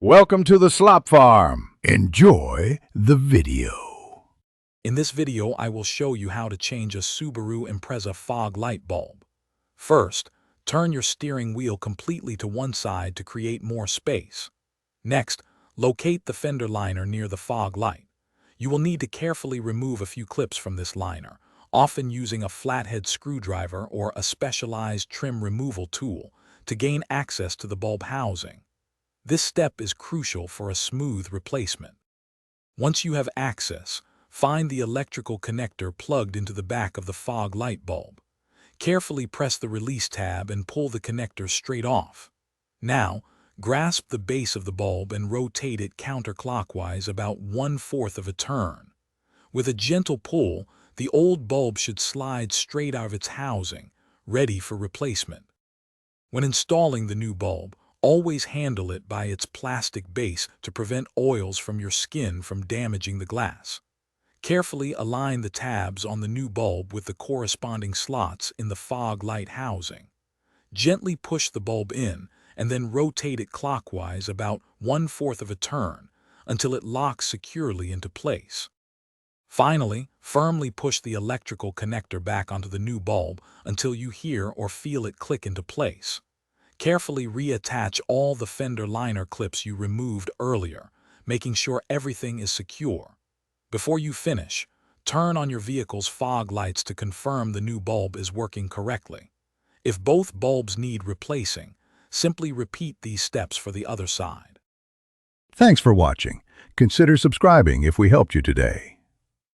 Welcome to the Slop Farm. Enjoy the video. In this video, I will show you how to change a Subaru Impreza fog light bulb. First, turn your steering wheel completely to one side to create more space. Next, locate the fender liner near the fog light. You will need to carefully remove a few clips from this liner, often using a flathead screwdriver or a specialized trim removal tool to gain access to the bulb housing. This step is crucial for a smooth replacement. Once you have access, find the electrical connector plugged into the back of the fog light bulb. Carefully press the release tab and pull the connector straight off. Now, grasp the base of the bulb and rotate it counterclockwise about 1/4 of a turn. With a gentle pull, the old bulb should slide straight out of its housing, ready for replacement. When installing the new bulb, always handle it by its plastic base to prevent oils from your skin from damaging the glass. Carefully align the tabs on the new bulb with the corresponding slots in the fog light housing. Gently push the bulb in and then rotate it clockwise about 1/4 of a turn until it locks securely into place. Finally, firmly push the electrical connector back onto the new bulb until you hear or feel it click into place. Carefully reattach all the fender liner clips you removed earlier, making sure everything is secure. Before you finish, turn on your vehicle's fog lights to confirm the new bulb is working correctly. If both bulbs need replacing, simply repeat these steps for the other side. Thanks for watching. Consider subscribing if we helped you today.